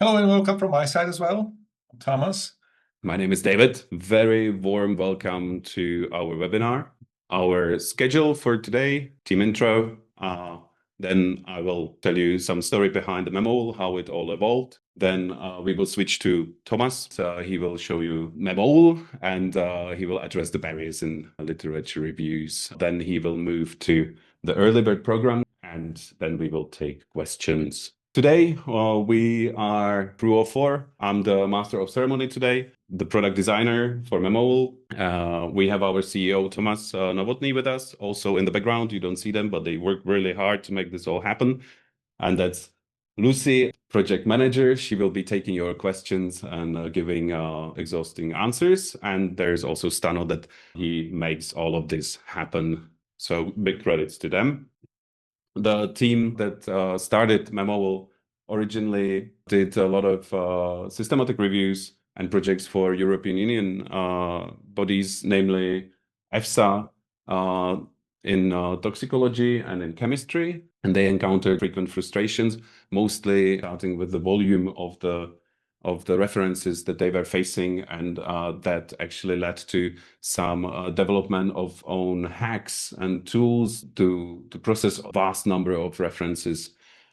Hello and welcome from my side as well. I'm Thomas. My name is David. Very warm welcome to our webinar. Our schedule for today, team intro, then I will tell you some story behind the MemOwl, how it all evolved. Then we will switch to Thomas. He will show you MemOwl and he will address the barriers in literature reviews. Then he will move to the early bird program and then we will take questions. Today, we are crew of four. I'm the master of ceremony today, the product designer for MemOwl. We have our CEO, Thomas Novotny, with us. Also in the background, you don't see them, but they work really hard to make this all happen. And that's Lucy, project manager. She will be taking your questions and giving exhausting answers. And there's also Stano that he makes all of this happen. So big credits to them. The team that started MemOwl originally did a lot of systematic reviews and projects for European Union bodies, namely EFSA in toxicology and in chemistry. And they encountered frequent frustrations, mostly starting with the volume of the references that they were facing, and that actually led to some development of own hacks and tools to process a vast number of references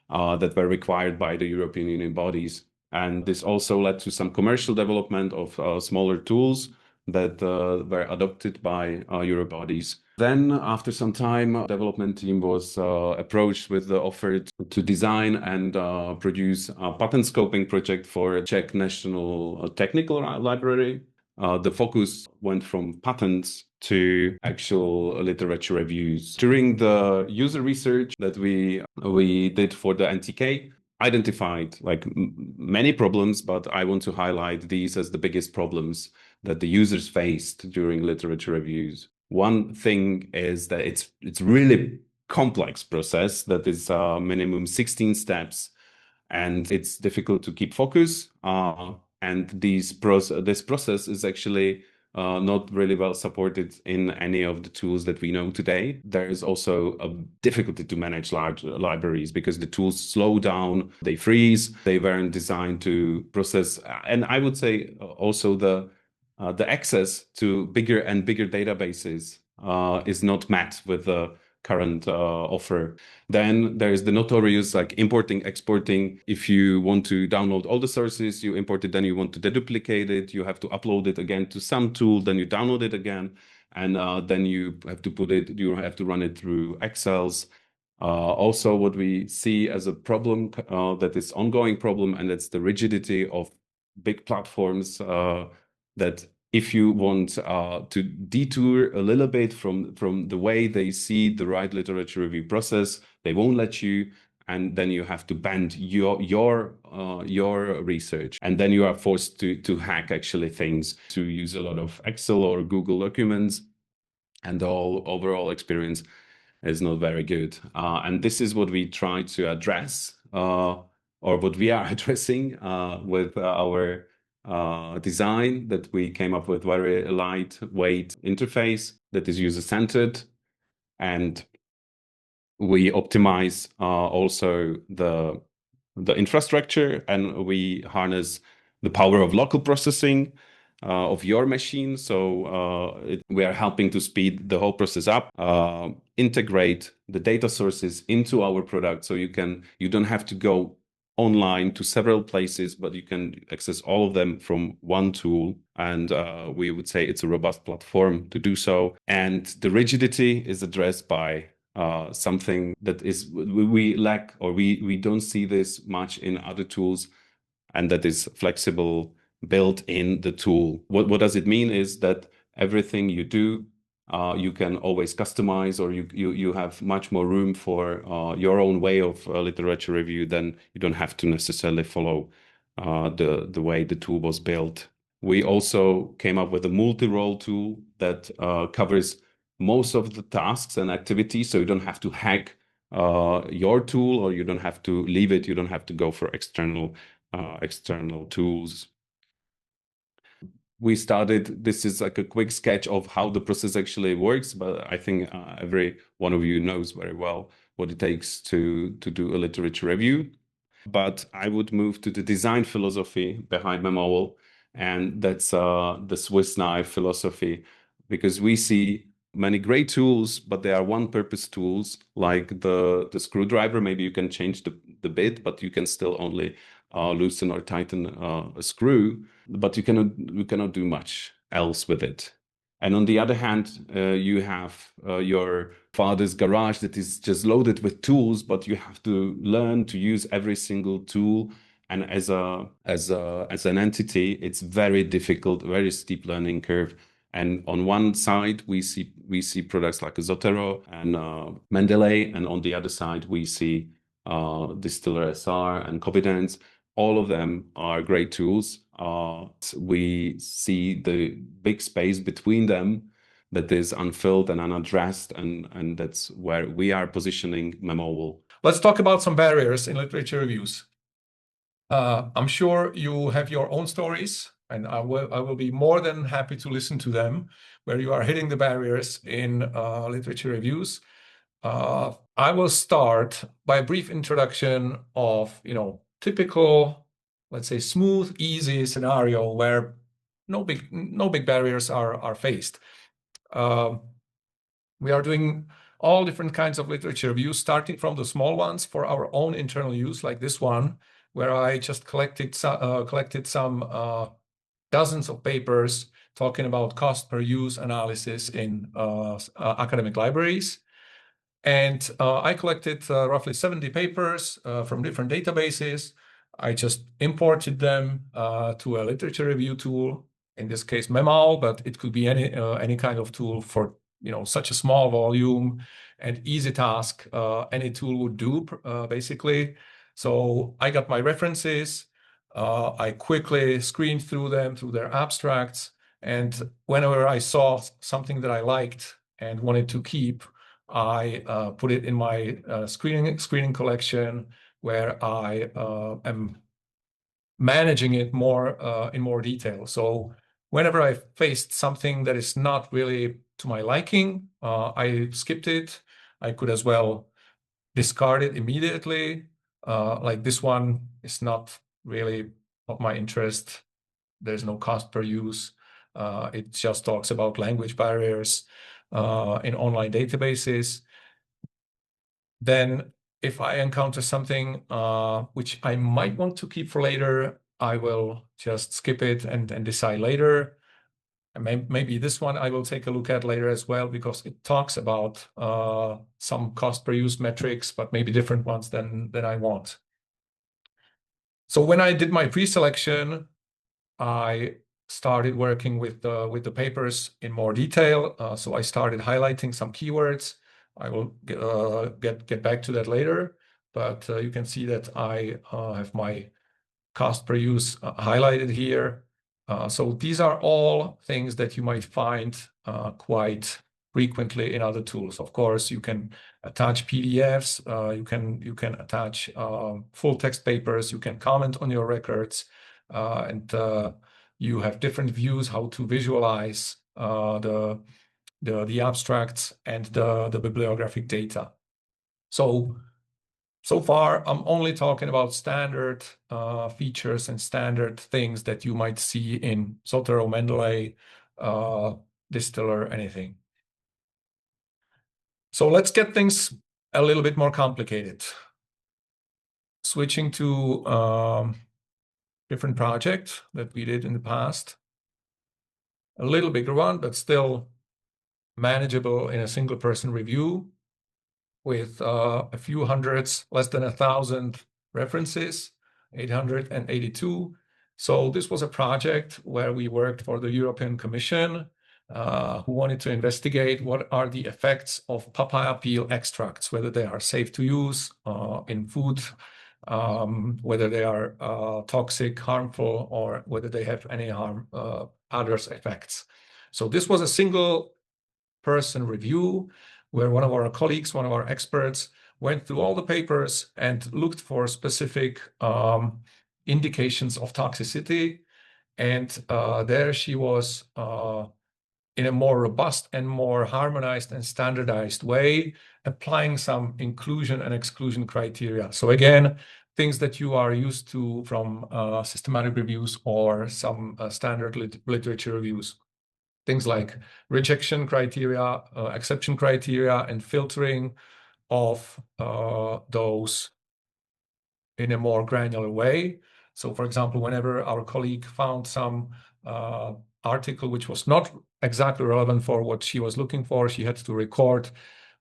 that were required by the European Union bodies. And this also led to some commercial development of smaller tools that were adopted by Euro bodies. Then, after some time, the development team was approached with the offer to design and produce a patent scoping project for a Czech National Technical Library. The focus went from patents to actual literature reviews. During the user research that we did for the NTK, identified like many problems, but I want to highlight these as the biggest problems that the users faced during literature reviews. One thing is that it's really complex process that is minimum 16 steps, and it's difficult to keep focus. And this process is actually not really well supported in any of the tools that we know today. There is also a difficulty to manage large libraries because the tools slow down, they freeze, they weren't designed to process. And I would say also the access to bigger and bigger databases is not met with the current offer. Then there's the notorious like importing, exporting. If you want to download all the sources, you import it, then you want to deduplicate it, you have to upload it again to some tool, then you download it again, and then you have to you have to run it through Excels. Also, what we see as a problem that is ongoing problem, and that's the rigidity of big platforms that if you want to detour a little bit from the way they see the right literature review process, they won't let you, and then you have to bend your research, and then you are forced to hack actually things, to use a lot of Excel or Google documents, and the whole overall experience is not very good. And this is what we try to address, or what we are addressing with our design that we came up with, very lightweight interface that is user-centered, and we optimize also the infrastructure, and we harness the power of local processing of your machine. So we are helping to speed the whole process up, integrate the data sources into our product, so you don't have to go online to several places, but you can access all of them from one tool. And we would say it's a robust platform to do so. And the rigidity is addressed by something that is we lack, or we don't see this much in other tools, and that is flexible built in the tool. What does it mean is that everything you do, you can always customize, or you have much more room for your own way of literature review. Then you don't have to necessarily follow the way the tool was built. We also came up with a multi-role tool that covers most of the tasks and activities, so you don't have to hack your tool, or you don't have to leave it, you don't have to go for external tools. We started, this is like a quick sketch of how the process actually works, but I think every one of you knows very well what it takes to do a literature review. But I would move to the design philosophy behind MemOwl, and that's the Swiss knife philosophy, because we see many great tools, but they are one-purpose tools, like the screwdriver. Maybe you can change the bit, but you can still only loosen or tighten a screw, but you cannot do much else with it. And on the other hand, you have your father's garage that is just loaded with tools, but you have to learn to use every single tool. And as an entity, it's very difficult, very steep learning curve. And on one side, we see products like Zotero and Mendeley, and on the other side, we see Distiller SR and Copydance. All of them are great tools. We see the big space between them that is unfilled and unaddressed, and that's where we are positioning MemOwl. Let's talk about some barriers in literature reviews. I'm sure you have your own stories, and I will be more than happy to listen to them, where you are hitting the barriers in literature reviews. I will start by a brief introduction of, typical, let's say, smooth, easy scenario where no big barriers are faced. We are doing all different kinds of literature reviews, starting from the small ones for our own internal use, like this one, where I just collected some dozens of papers talking about cost per use analysis in academic libraries. And I collected roughly 70 papers from different databases. I just imported them to a literature review tool, in this case MemOwl, but it could be any kind of tool for such a small volume and easy task. Any tool would do basically. So I got my references. I quickly screened through them, through their abstracts, and whenever I saw something that I liked and wanted to keep, I put it in my screening collection, where I am managing it in more detail. So whenever I faced something that is not really to my liking, I skipped it. I could as well discard it immediately. Like this one is not really of my interest. There's no cost per use. It just talks about language barriers in online databases. Then if I encounter something which I might want to keep for later, I will just skip it and decide later. And maybe this one I will take a look at later as well, because it talks about some cost per use metrics, but maybe different ones than I want. So when I did my pre-selection, I started working with the papers in more detail. So I started highlighting some keywords. I will get back to that later, but you can see that I have my cost per use highlighted here. So these are all things that you might find quite frequently in other tools. Of course, you can attach PDFs, you can attach full text papers, you can comment on your records, and you have different views how to visualize the abstracts and the bibliographic data. So far, I'm only talking about standard features and standard things that you might see in Zotero, Mendeley, Distiller, anything. So let's get things a little bit more complicated. Switching to different project that we did in the past. A little bigger one, but still manageable in a single person review, with a few hundreds, less than 1,000 references, 882. So this was a project where we worked for the European Commission, who wanted to investigate what are the effects of papaya peel extracts, whether they are safe to use in food, whether they are toxic, harmful, or whether they have any adverse effects. So this was a single person review where one of our colleagues, one of our experts, went through all the papers and looked for specific indications of toxicity. And there she was, in a more robust and more harmonized and standardized way, applying some inclusion and exclusion criteria. So again, things that you are used to from systematic reviews or some standard literature reviews. Things like rejection criteria, exception criteria, and filtering of those in a more granular way. So, for example, whenever our colleague found some article which was not exactly relevant for what she was looking for, she had to record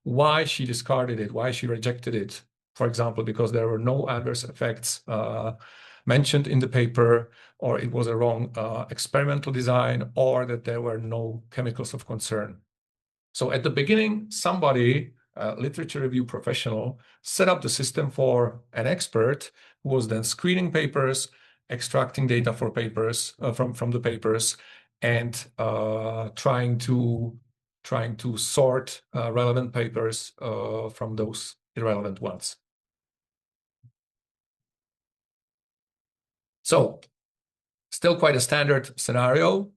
why she discarded it, why she rejected it. For example, because there were no adverse effects mentioned in the paper, or it was a wrong experimental design, or that there were no chemicals of concern. So at the beginning, somebody, a literature review professional, set up the system for an expert who was then screening papers, extracting data for papers from the papers, and trying to sort relevant papers from those irrelevant ones. So still quite a standard scenario.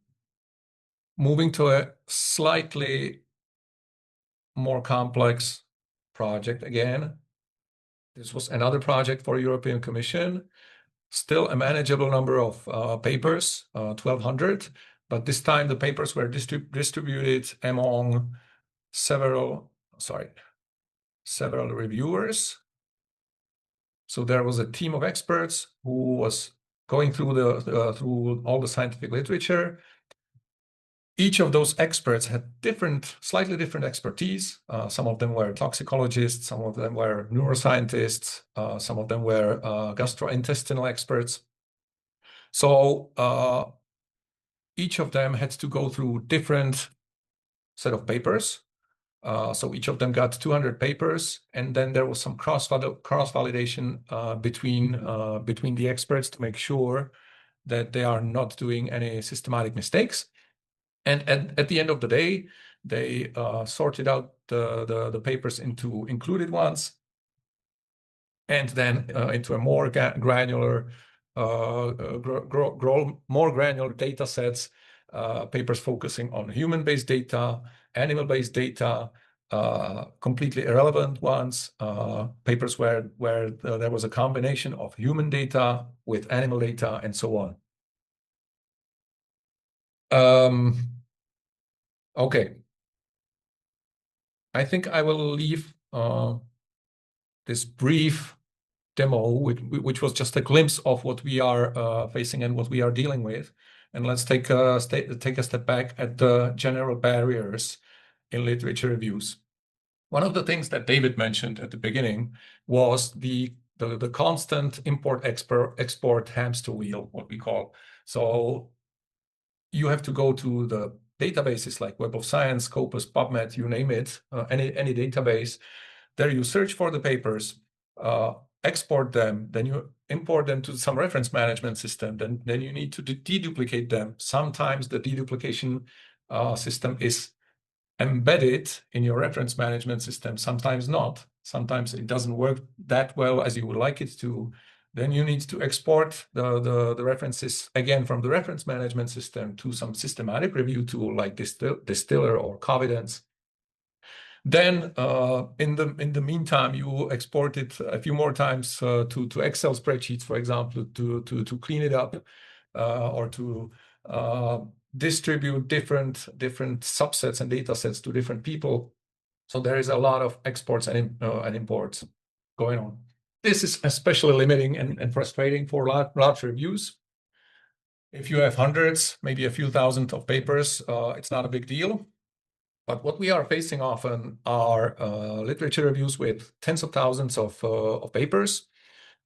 Moving to a slightly more complex project again. This was another project for European Commission. Still a manageable number of papers, 1,200, but this time the papers were distributed among several reviewers. So there was a team of experts who was going through through all the scientific literature. Each of those experts had slightly different expertise. Some of them were toxicologists, some of them were neuroscientists, some of them were gastrointestinal experts. So each of them had to go through different set of papers. So each of them got 200 papers, and then there was some cross-validation between the experts to make sure that they are not doing any systematic mistakes. And at the end of the day, they sorted out the papers into included ones, and then into a more granular, more granular data sets, papers focusing on human-based data, animal-based data, completely irrelevant ones, papers where there was a combination of human data with animal data, and so on. Okay. I think I will leave this brief demo, which was just a glimpse of what we are facing and what we are dealing with. And let's take a step back at the general barriers in literature reviews. One of the things that David mentioned at the beginning was the constant import-export hamster wheel, what we call. So you have to go to the databases like Web of Science, Scopus, PubMed, you name it, any database. There you search for the papers, export them, then you import them to some reference management system, then you need to deduplicate them. Sometimes the deduplication system is embedded in your reference management system, sometimes not. Sometimes it doesn't work that well as you would like it to. Then you need to export the references again from the reference management system to some systematic review tool like Distiller or Covidence. Then in the meantime, you export it a few more times to Excel spreadsheets, for example, to clean it up or to distribute different subsets and data sets to different people. So there is a lot of exports and imports going on. This is especially limiting and frustrating for large reviews. If you have hundreds, maybe a few thousand of papers, it's not a big deal. But what we are facing often are literature reviews with tens of thousands of papers,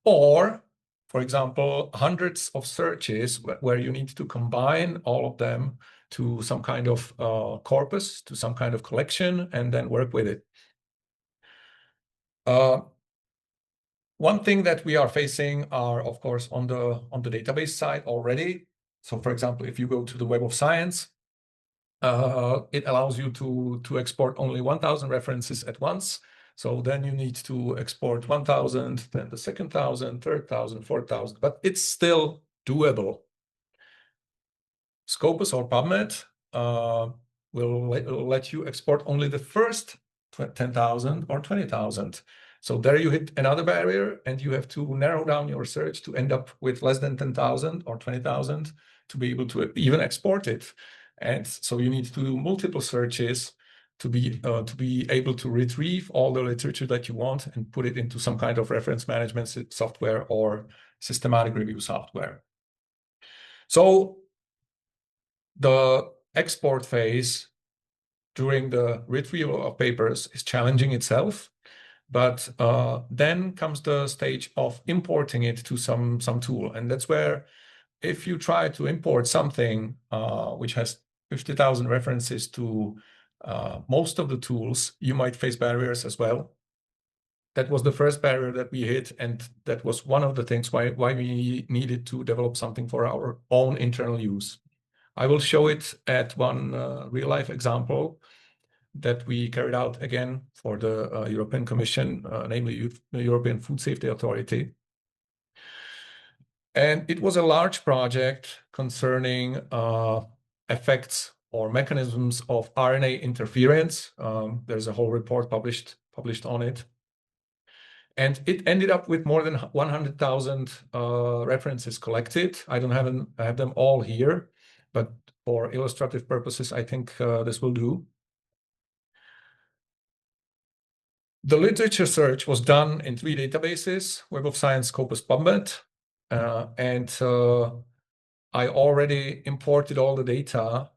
or, for example, hundreds of searches where you need to combine all of them to some kind of corpus, to some kind of collection, and then work with it. One thing that we are facing are, of course, on the database side already. So, for example, if you go to the Web of Science, it allows you to export only 1,000 references at once. So then you need to export 1,000, then the second 1,000, third 1,000, 4,000, but it's still doable. Scopus or PubMed will let you export only the first 10,000 or 20,000. So there you hit another barrier, and you have to narrow down your search to end up with less than 10,000 or 20,000 to be able to even export it. And so you need to do multiple searches to be able to retrieve all the literature that you want and put it into some kind of reference management software or systematic review software. So the export phase during the retrieval of papers is challenging itself, but then comes the stage of importing it to some tool. And that's where, if you try to import something which has 50,000 references to most of the tools, you might face barriers as well. That was the first barrier that we hit, and that was one of the things why we needed to develop something for our own internal use. I will show it at one real-life example that we carried out again for the European Commission, namely the European Food Safety Authority. And it was a large project concerning effects or mechanisms of RNA interference. There's a whole report published on it. And it ended up with more than 100,000 references collected. I don't have them all here, but for illustrative purposes, I think this will do. The literature search was done in 3 databases: Web of Science, Scopus, PubMed, and I already imported all the data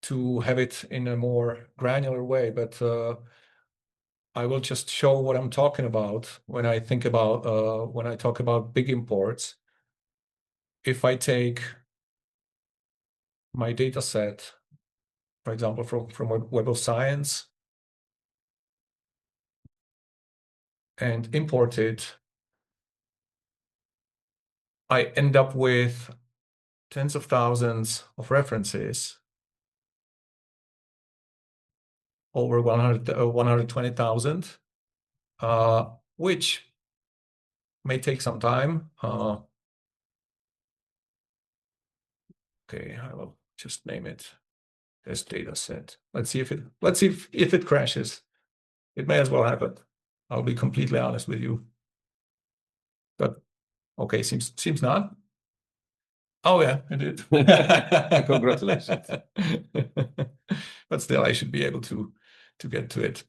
to have it in a more granular way, but I will just show what I'm talking about when I think about when I talk about big imports. If I take my data set, for example, from Web of Science, and import it, I end up with tens of thousands of references, over 120,000, which may take some time. Okay, I will just name it this data set. Let's see if it crashes. It may as well happen. I'll be completely honest with you. But okay, seems not. Oh yeah, it did. Congratulations. But still, I should be able to get to it.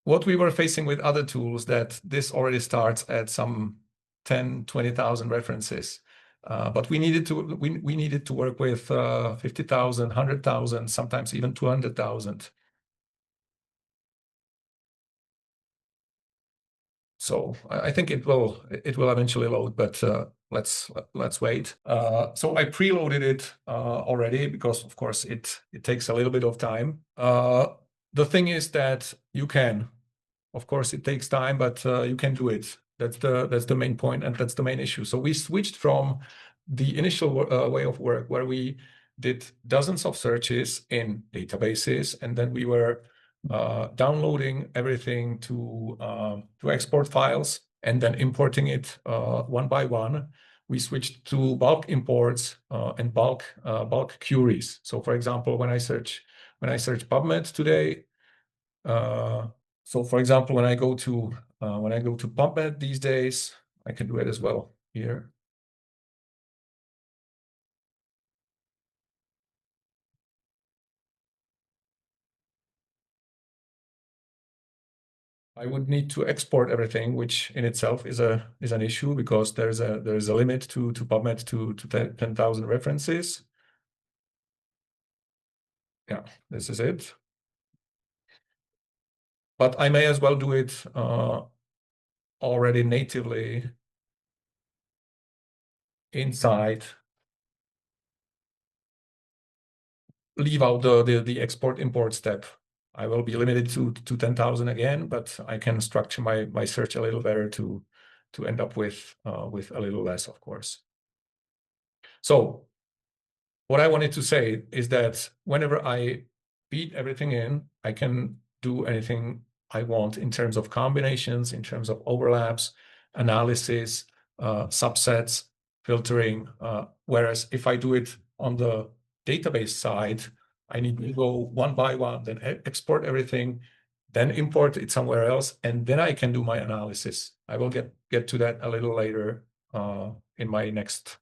What we were facing with other tools, that this already starts at some 10, 20,000 references. But we needed to work with 50,000, 100,000, sometimes even 200,000. So I think it will eventually load, but let's wait. So I preloaded it already because, of course, it takes a little bit of time. The thing is that you can, of course, it takes time, but you can do it. That's the main point, and that's the main issue. So we switched from the initial way of work where we did dozens of searches in databases, and then we were downloading everything to export files and then importing it one by one. We switched to bulk imports and bulk queries. So, for example, when I search PubMed today, so for example, when I go to PubMed these days, I can do it as well here. I would need to export everything, which in itself is an issue because there's a limit to PubMed to 10,000 references. Yeah, this is it. But I may as well do it already natively inside. Leave out the export import step. I will be limited to 10,000 again, but I can structure my search a little better to end up with a little less, of course. So what I wanted to say is that whenever I beat everything in, I can do anything I want in terms of combinations, in terms of overlaps, analysis, subsets, filtering. Whereas if I do it on the database side, I need to go one by one, then export everything, then import it somewhere else, and then I can do my analysis. I will get to that a little later in my next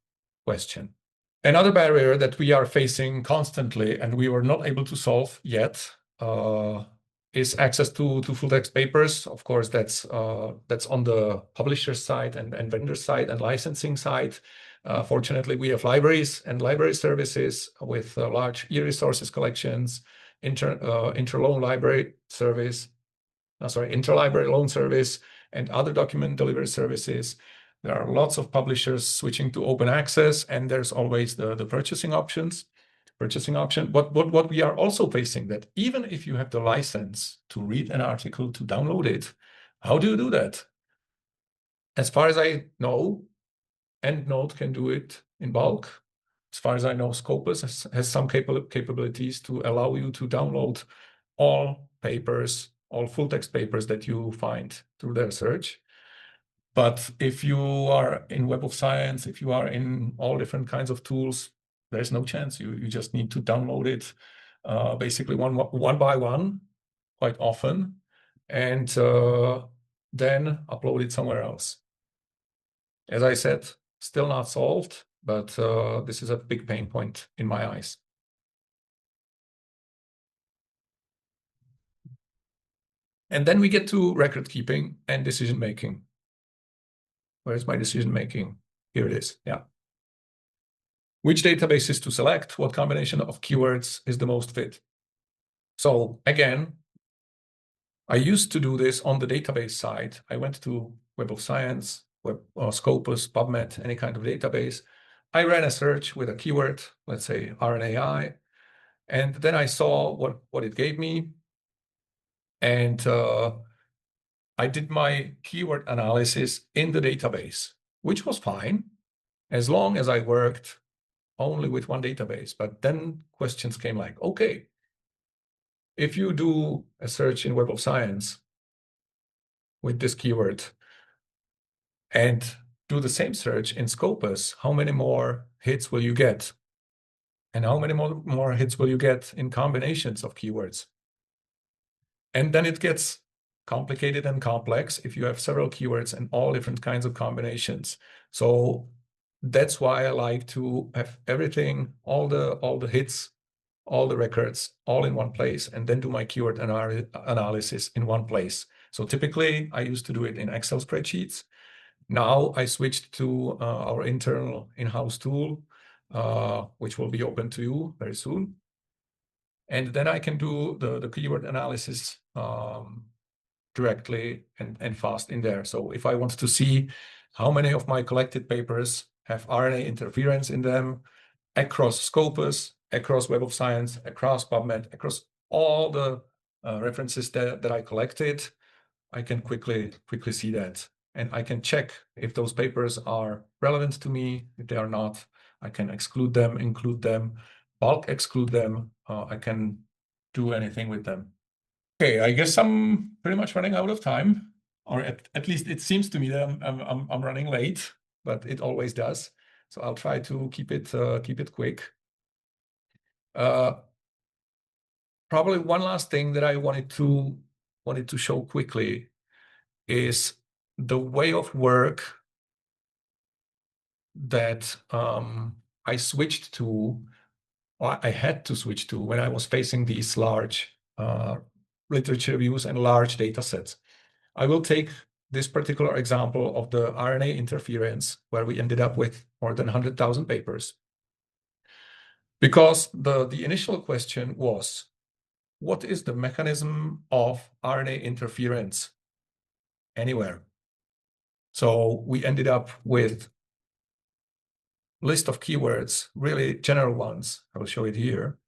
question. Another barrier that we are facing constantly and we were not able to solve yet is access to full text papers. Of course, that's on the publisher side and vendor side and licensing side. Fortunately, we have libraries and library services with large e-resources collections, interloan library service, interlibrary loan service, and other document delivery services. There are lots of publishers switching to open access, and there's always the purchasing option. But what we are also facing, that even if you have the license to read an article, to download it, how do you do that? As far as I know, EndNote can do it in bulk. As far as I know, Scopus has some capabilities to allow you to download all papers, all full text papers that you find through their search. But if you are in Web of Science, if you are in all different kinds of tools, there's no chance. You just need to download it basically one by one, quite often, and then upload it somewhere else. As I said, still not solved, but this is a big pain point in my eyes. And then we get to record keeping and decision making. Where's my decision making? Here it is. Yeah. Which databases to select? What combination of keywords is the most fit? So again, I used to do this on the database side. I went to Web of Science, Scopus, PubMed, any kind of database. I ran a search with a keyword, let's say RNAi, and then I saw what it gave me. And I did my keyword analysis in the database, which was fine, as long as I worked only with one database. But then questions came like, okay, if you do a search in Web of Science with this keyword and do the same search in Scopus, how many more hits will you get? And how many more hits will you get in combinations of keywords? And then it gets complicated and complex if you have several keywords and all different kinds of combinations. So that's why I like to have everything, all the hits, all the records, all in one place, and then do my keyword analysis in one place. So typically, I used to do it in Excel spreadsheets. Now I switched to our internal in-house tool, which will be open to you very soon. And then I can do the keyword analysis directly and fast in there. So if I want to see how many of my collected papers have RNA interference in them across Scopus, across Web of Science, across PubMed, across all the references that I collected, I can quickly see that. And I can check if those papers are relevant to me. If they are not, I can exclude them, include them, bulk exclude them. I can do anything with them. Okay, I guess I'm pretty much running out of time, or at least it seems to me that I'm running late, but it always does. So I'll try to keep it quick. Probably one last thing that I wanted to show quickly is the way of work that I switched to, or I had to switch to when I was facing these large literature reviews and large data sets. I will take this particular example of the RNA interference, where we ended up with more than 100,000 papers. Because the initial question was, what is the mechanism of RNA interference anywhere? So we ended up with a list of keywords, really general ones. I will show it here.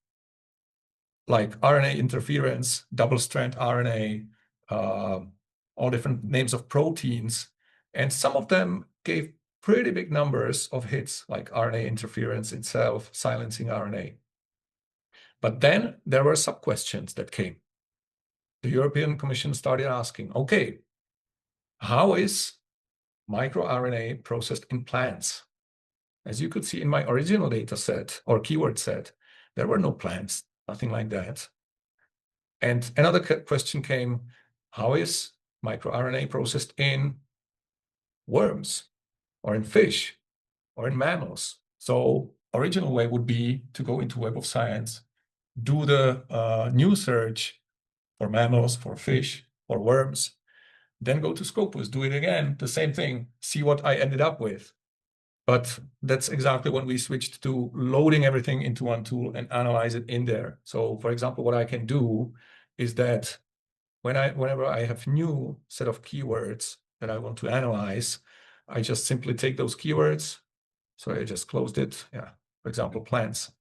Like RNA interference, double-strand RNA, all different names of proteins. And some of them gave pretty big numbers of hits, like RNA interference itself, silencing RNA. But then there were sub-questions that came. The European Commission started asking, okay, how is microRNA processed in plants? As you could see in my original data set or keyword set, there were no plants. nothing like that. And another question came, how is microRNA processed in worms or in fish or in mammals? So original way would be to go into Web of Science, do the new search for mammals, for fish, for worms, then go to Scopus, do it again, the same thing, see what I ended up with. But that's exactly when we switched to loading everything into one tool and analyze it in there. So for example, what I can do is that whenever I have new set of keywords that I want to analyze, I just simply take those keywords. So I just closed it. Yeah, for example, plants.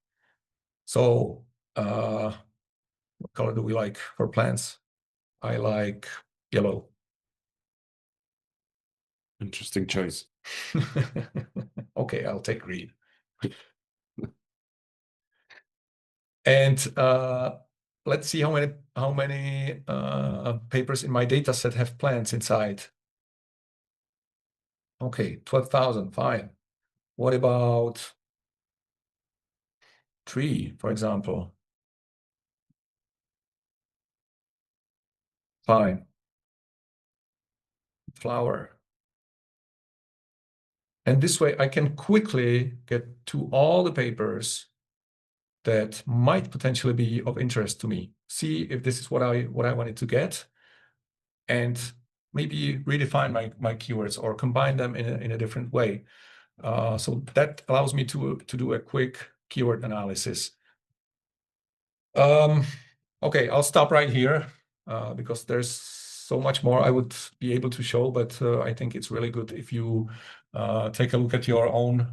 So what color do we like for plants? I like yellow. Interesting choice. Okay, I'll take green. And let's see how many papers in my data set have plants inside. Okay, 12,000, fine. What about tree, for example? Fine. Flower. And this way I can quickly get to all the papers that might potentially be of interest to me. See if this is what I wanted to get, and maybe redefine my keywords or combine them in a different way. So that allows me to do a quick keyword analysis. Okay, I'll stop right here because there's so much more I would be able to show, but I think it's really good if you take a look at your own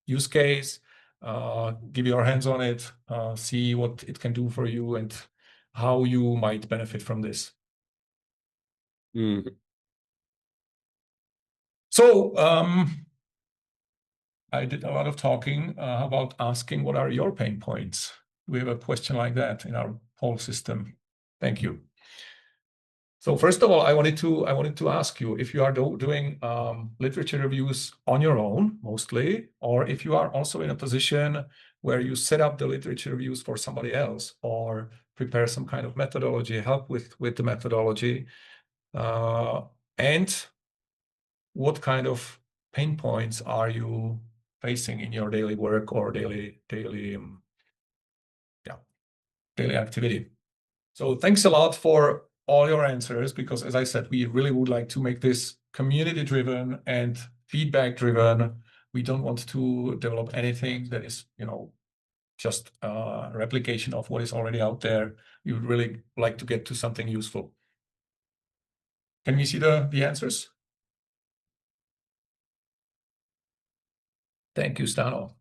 use case, give your hands on it, see what it can do for you and how you might benefit from this. Mm. So I did a lot of talking. How about asking what are your pain points? We have a question like that in our poll system. Thank you. So first of all, I wanted to ask you if you are doing literature reviews on your own mostly, or if you are also in a position where you set up the literature reviews for somebody else, or prepare some kind of methodology, help with the methodology, and what kind of pain points are you facing in your daily work or daily activity? So thanks a lot for all your answers, because as I said, we really would like to make this community driven and feedback driven. We don't want to develop anything that is, just a replication of what is already out there. We would really like to get to something useful. Can we see the answers? Thank you, Stano.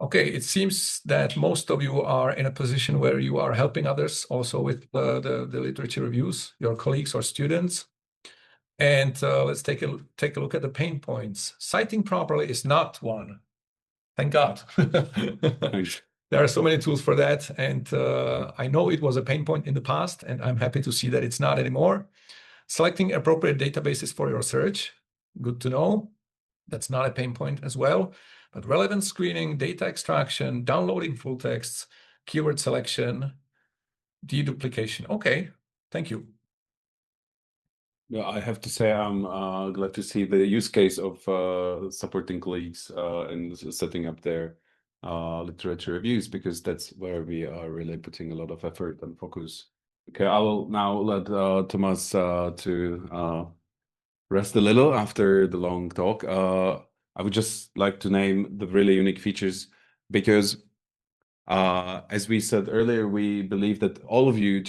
Okay, it seems that most of you are in a position where you are helping others also with the literature reviews, your colleagues or students. And let's take a look at the pain points. Citing properly is not one. Thank God. There are so many tools for that. And I know it was a pain point in the past, and I'm happy to see that it's not anymore. Selecting appropriate databases for your search. Good to know. That's not a pain point as well. But relevance screening, data extraction, downloading full texts, keyword selection, deduplication. Okay, thank you. Yeah, I have to say I'm glad to see the use case of supporting colleagues and setting up their literature reviews, because that's where we are really putting a lot of effort and focus. Okay, I will now let Thomas to rest a little after the long talk. I would just like to name the really unique features, because as we said earlier, we believe that all of you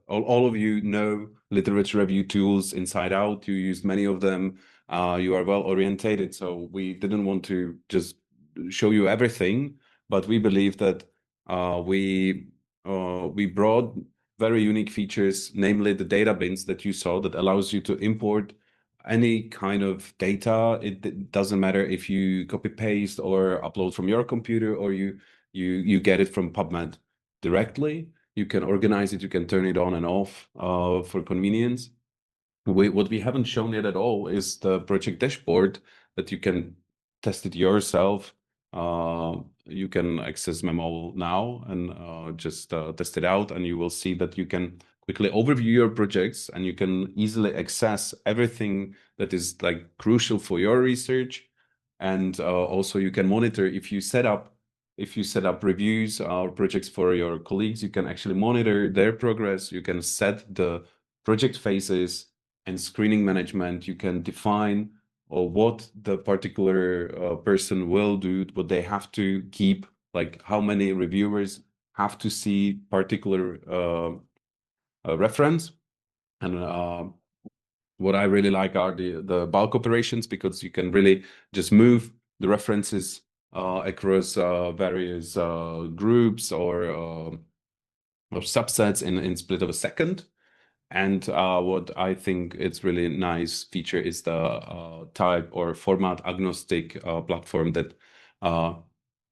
all of you know literature review tools inside out. You use many of them. You are well orientated. So we didn't want to just show you everything, but we believe that we brought very unique features, namely the data bins that you saw, that allows you to import any kind of data. It doesn't matter if you copy paste or upload from your computer, or you get it from PubMed directly. You can organize it, you can turn it on and off for convenience. What we haven't shown yet at all is the project dashboard, that you can test it yourself you can access MemOwl now and just test it out, and you will see that you can quickly overview your projects and you can easily access everything that is like crucial for your research. And also you can monitor if you set up reviews or projects for your colleagues, you can actually monitor their progress. You can set the project phases and screening management. You can define or what the particular person will do, what they have to keep, like how many reviewers have to see particular reference. And what I really like are the bulk operations, because you can really just move the references across various groups or subsets in split of a second. And what I think it's really nice feature is the type or format agnostic platform that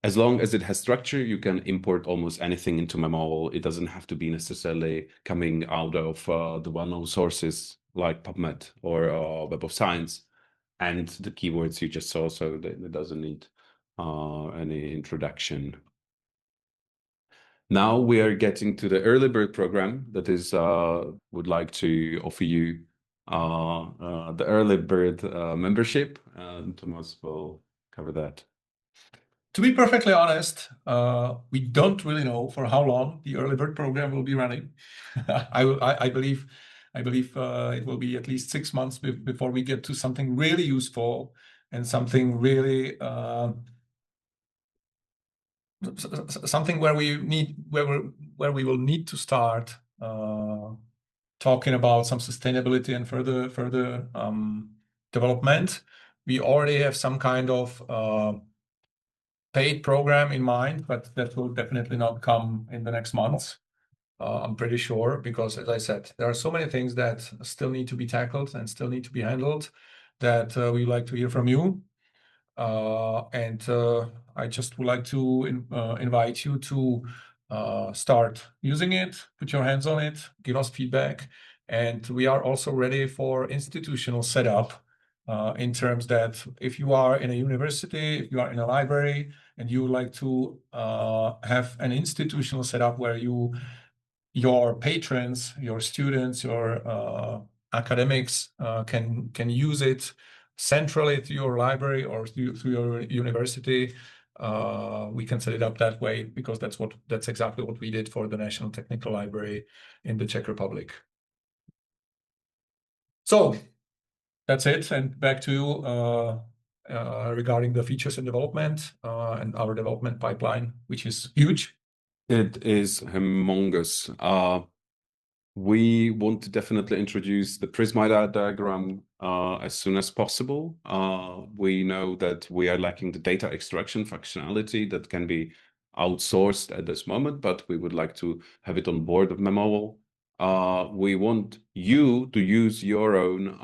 as long as it has structure, you can import almost anything into MemOwl. It doesn't have to be necessarily coming out of the well-known sources like PubMed or Web of Science and the keywords you just saw, so it doesn't need any introduction. Now we are getting to the early bird program that is would like to offer you the early bird membership. Thomas will cover that. To be perfectly honest, we don't really know for how long the early bird program will be running. I believe it will be at least 6 months before we get to something really useful and something really something where we will need to start talking about some sustainability and further development. We already have some kind of paid program in mind, but that will definitely not come in the next months. I'm pretty sure, because as I said, there are so many things that still need to be tackled and still need to be handled that we'd like to hear from you. And I just would like to invite you to start using it, put your hands on it, give us feedback. And we are also ready for institutional setup in terms that if you are in a university, if you are in a library, and you would like to have an institutional setup where your patrons, your students, your academics can use it centrally to your library or through your university, we can set it up that way, because that's exactly what we did for the National Technical Library in the Czech Republic. So that's it, and back to you regarding the features and development and our development pipeline, which is huge. It is humongous. We want to definitely introduce the Prisma diagram as soon as possible. We know that we are lacking the data extraction functionality that can be outsourced at this moment, but we would like to have it on board of MemOwl. We want you to use your own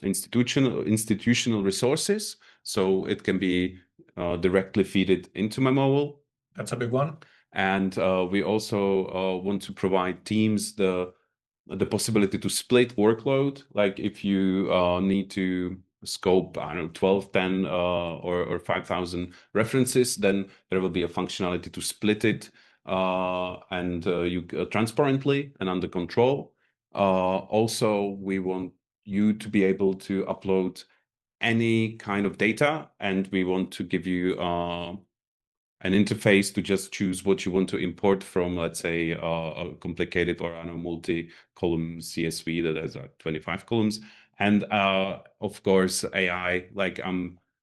institutional resources, so it can be directly feeded into MemOwl. That's a big one. And we also want to provide teams the possibility to split workload. Like if you need to scope, I don't know, 12, 10 or 5,000 references, then there will be a functionality to split it and you transparently and under control. Also, we want you to be able to upload any kind of data, and we want to give you an interface to just choose what you want to import from, let's say, a complicated or I don't know, multi-column CSV that has 25 columns. And of course, AI, like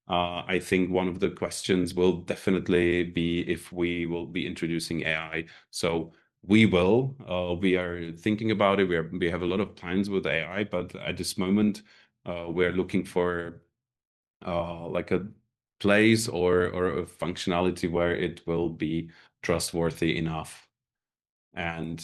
I think one of the questions will definitely be if we will be introducing AI. So we will, we are thinking about it. We have a lot of plans with AI, but at this moment, we're looking for like a place or a functionality where it will be trustworthy enough. And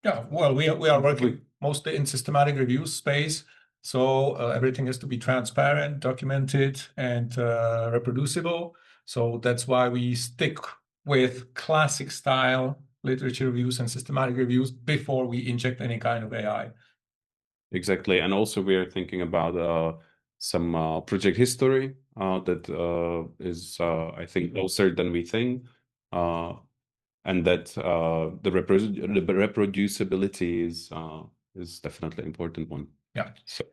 yeah, well, we are working mostly in systematic review space, so everything has to be transparent, documented, and reproducible. So that's why we stick with classic style literature reviews and systematic reviews before we inject any kind of AI. Exactly, and also we are thinking about some project history. that is, I think, closer than we think, and that the reproducibility is definitely an important one. Yeah. So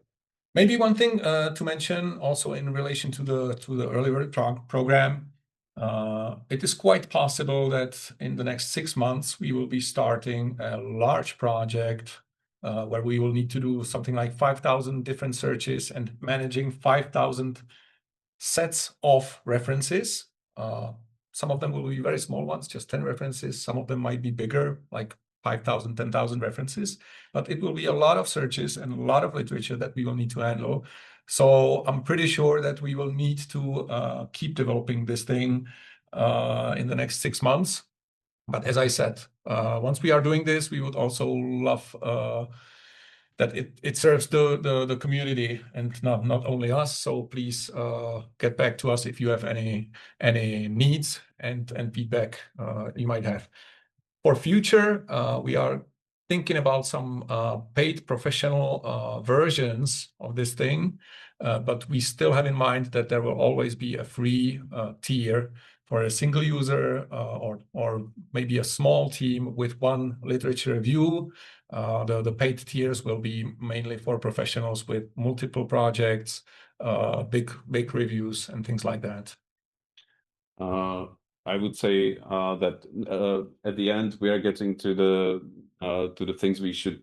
maybe one thing to mention also in relation to the earlier program, it is quite possible that in the next 6 months we will be starting a large project where we will need to do something like 5,000 different searches and managing 5,000 sets of references. Some of them will be very small ones, just 10 references. Some of them might be bigger, like 5,000, 10,000 references, but it will be a lot of searches and a lot of literature that we will need to handle. So I'm pretty sure that we will need to keep developing this thing in the next 6 months. But as I said, once we are doing this, we would also love that it serves the community and not only us. So please get back to us if you have any needs and feedback you might have. For future, we are thinking about some paid professional versions of this thing, but we still have in mind that there will always be a free tier for a single user or maybe a small team with one literature review. The paid tiers will be mainly for professionals with multiple projects, big reviews and things like that. I would say that at the end we are getting to the things we should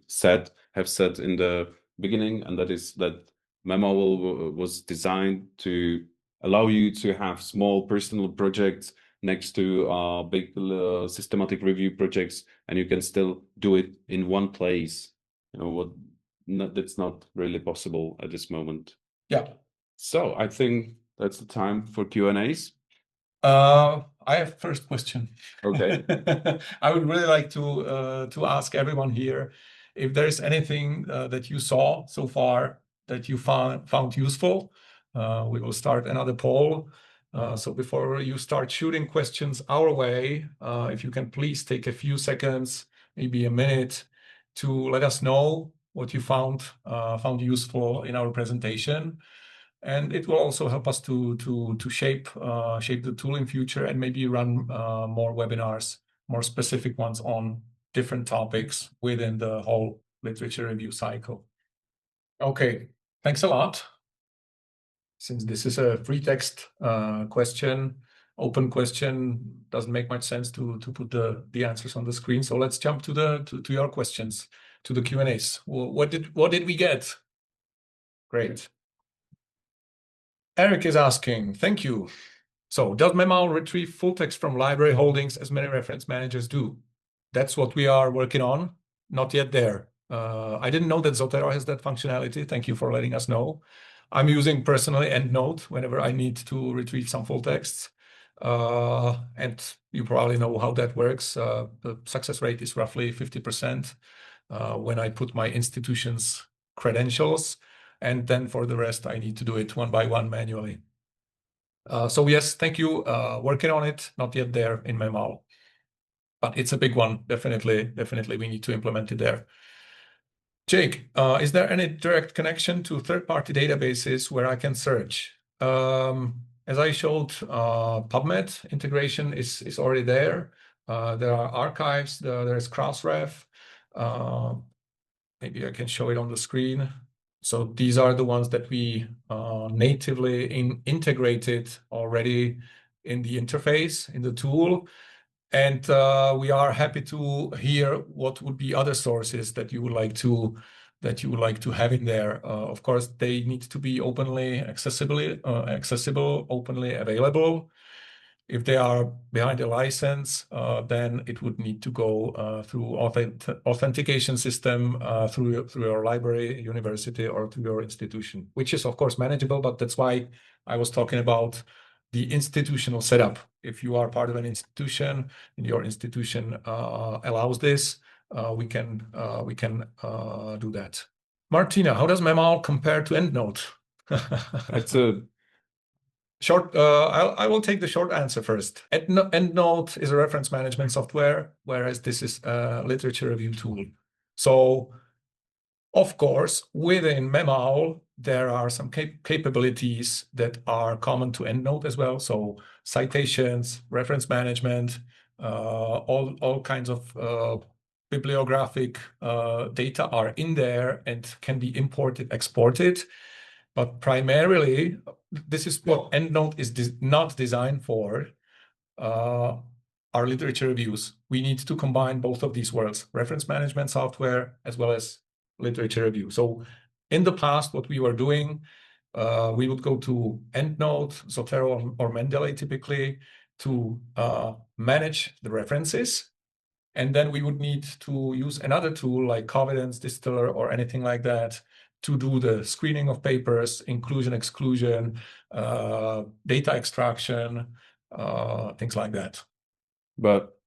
have said in the beginning, and that is that MemOwl was designed to allow you to have small personal projects next to big systematic review projects, and you can still do it in one place. You know that's not really possible at this moment. Yeah. So I think that's the time for Q&As. I have first question. Okay. I would really like to ask everyone here if there is anything that you saw so far that you found useful. We will start another poll. So before you start shooting questions our way, if you can please take a few seconds, maybe a minute, to let us know what you found useful in our presentation. And it will also help us to shape the tool in future and maybe run more webinars, more specific ones on different topics within the whole literature review cycle. Okay, thanks a lot. Since this is a free text question, open question, doesn't make much sense to put the answers on the screen. So let's jump to your questions, to the Q&As. What did we get? Great. Eric is asking, thank you. So does MemOwl retrieve full text from library holdings as many reference managers do? That's what we are working on. Not yet there. I didn't know that Zotero has that functionality. Thank you for letting us know. I'm using personally EndNote whenever I need to retrieve some full texts. And you probably know how that works. The success rate is roughly 50% when I put my institution's credentials. And then for the rest, I need to do it one by one manually. So yes, thank you. Working on it, not yet there in MemOwl, but it's a big one. Definitely, we need to implement it there. Jake, is there any direct connection to third-party databases where I can search? As I showed, PubMed integration is already there. There are archives. There's Crossref. Maybe I can show it on the screen. So these are the ones that we natively integrated already in the interface, in the tool. And we are happy to hear what would be other sources that you would like to have in there. Of course, they need to be openly accessible, openly available. If they are behind a license, then it would need to go through authentication system through your library, university, or through your institution, which is of course manageable. But that's why I was talking about the institutional setup. If you are part of an institution and your institution allows this, we can do that. Martina, how does MemOwl compare to EndNote? That's a short. I will take the short answer first. EndNote is a reference management software, whereas this is a literature review tool. So, of course, within MemOwl, there are some capabilities that are common to EndNote as well. So citations, reference management, all kinds of bibliographic data are in there and can be imported, exported. But primarily, this is what EndNote is not designed for, are literature reviews. We need to combine both of these worlds, reference management software as well as literature review. So in the past, what we were doing, we would go to EndNote, Zotero or Mendeley typically to manage the references. And then we would need to use another tool like Covidence, Distiller, or anything like that to do the screening of papers, inclusion, exclusion, data extraction, things like that. But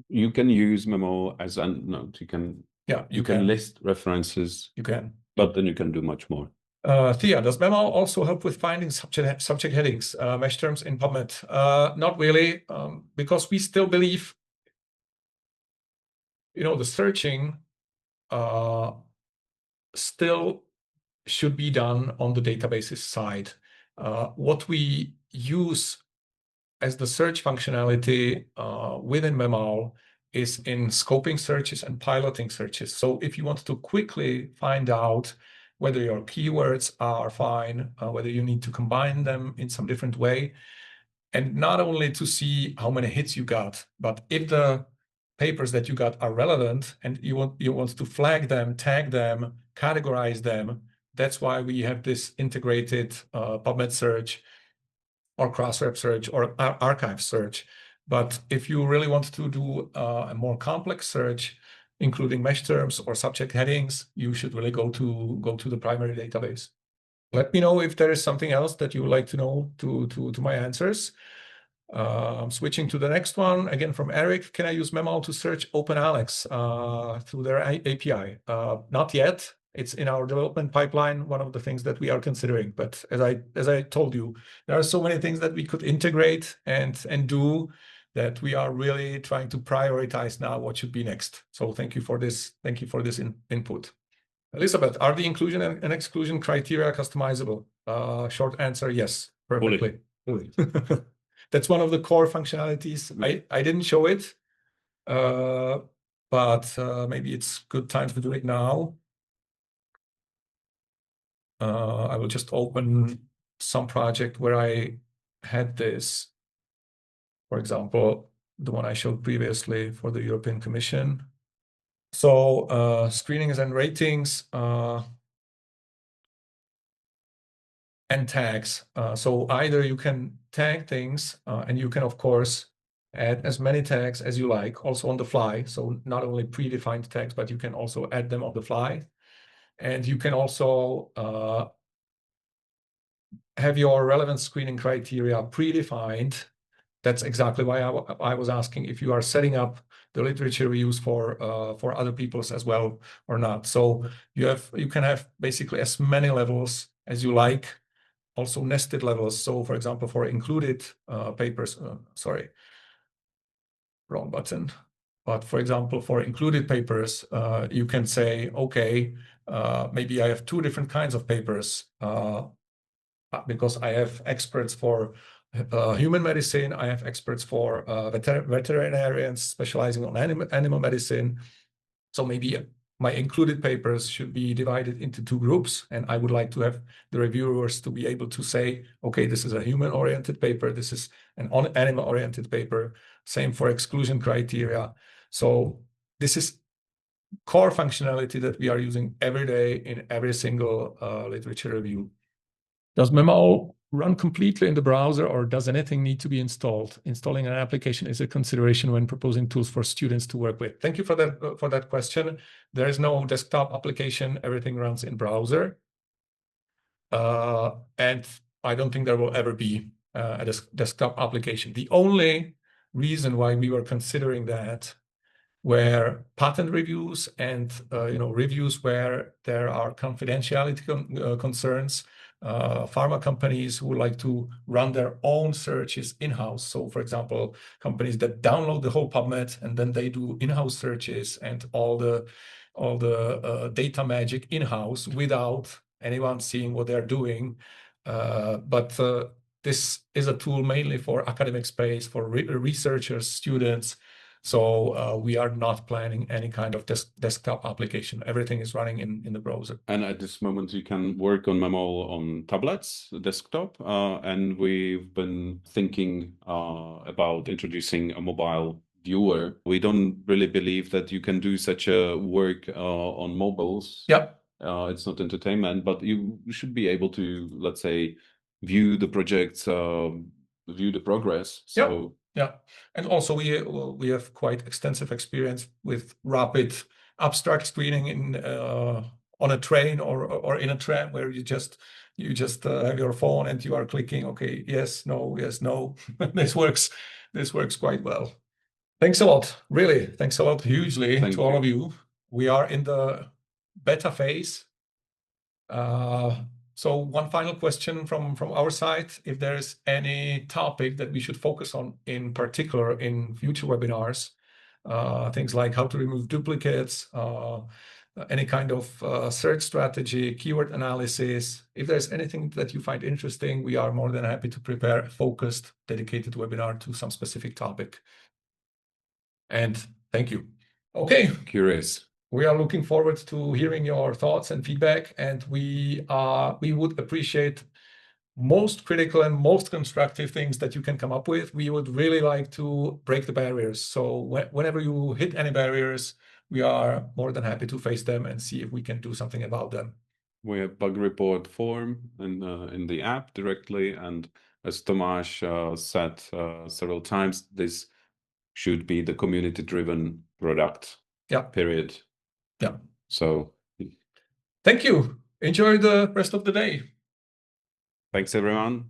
you can use MemOwl as EndNote. You can list references. You can. But then you can do much more. Thea, does MemOwl also help with finding subject headings, mesh terms in PubMed? Not really, because we still believe, the searching still should be done on the databases side. What we use as the search functionality within MemOwl is in scoping searches and piloting searches. So if you want to quickly find out whether your keywords are fine, whether you need to combine them in some different way, and not only to see how many hits you got, but if the papers that you got are relevant and you want to flag them, tag them, categorize them, that's why we have this integrated PubMed search or Crossref search or archive search. But if you really want to do a more complex search, including mesh terms or subject headings, you should really go to the primary database. Let me know if there is something else that you would like to know to my answers. I'm switching to the next one, again from Eric. Can I use MemOwl to search OpenAlex through their API? Not yet. It's in our development pipeline, one of the things that we are considering. But as I told you, there are so many things that we could integrate and do that we are really trying to prioritize now what should be next. So thank you for this. Thank you for this input. Elizabeth, are the inclusion and exclusion criteria customizable? Short answer, yes, perfectly. Fully. That's one of the core functionalities. I didn't show it, but maybe it's good time to do it now. I will just open some project where I had this. For example, the one I showed previously for the European Commission. So screenings and ratings and tags. So either you can tag things and you can, of course, add as many tags as you like, also on the fly. So not only predefined tags, but you can also add them on the fly. And you can also have your relevance screening criteria predefined. That's exactly why I was asking if you are setting up the literature reviews for other people's as well or not. So you can have basically as many levels as you like, also nested levels. So for example, for included papers, sorry, wrong button. But for example, for included papers, you can say, okay, maybe I have two different kinds of papers because I have experts for human medicine. I have experts for veterinarians specializing on animal medicine. So maybe my included papers should be divided into two groups. And I would like to have the reviewers to be able to say, okay, this is a human-oriented paper. This is an animal-oriented paper. Same for exclusion criteria. So this is core functionality that we are using every day in every single literature review. Does MemOwl run completely in the browser, or does anything need to be installed? Installing an application is a consideration when proposing tools for students to work with. Thank you for that question. There is no desktop application. Everything runs in browser. And I don't think there will ever be a desktop application. The only reason why we were considering that were patent reviews and reviews where there are confidentiality concerns. Pharma companies who like to run their own searches in-house. So for example, companies that download the whole PubMed and then they do in-house searches and all the data magic in-house without anyone seeing what they're doing. But this is a tool mainly for academic space, for researchers, students. So we are not planning any kind of desktop application. Everything is running in the browser. And at this moment, you can work on MemOwl on tablets, desktop, and we've been thinking about introducing a mobile viewer. We don't really believe that you can do such a work on mobiles. Yeah. It's not entertainment, but you should be able to, let's say, view the projects, view the progress. So yeah, and also we have quite extensive experience with rapid abstract screening in on a train or in a tram, where you just have your phone and you are clicking, okay, yes, no, yes, no. This works quite well. Thanks a lot, really. Thanks a lot, hugely, to all of you. We are in the beta phase. So one final question from our side: if there's any topic that we should focus on in particular in future webinars, things like how to remove duplicates, any kind of search strategy, keyword analysis. If there's anything that you find interesting, we are more than happy to prepare a focused, dedicated webinar to some specific topic. And thank you. Okay. Curious. We are looking forward to hearing your thoughts and feedback, and we would appreciate most critical and most constructive things that you can come up with. We would really like to break the barriers. So whenever you hit any barriers, we are more than happy to face them and see if we can do something about them. We have bug report form in the app directly, and as Tomasz said several times, this should be the community-driven product. Yeah. Period. Yeah. So thank you. Enjoy the rest of the day. Thanks, everyone.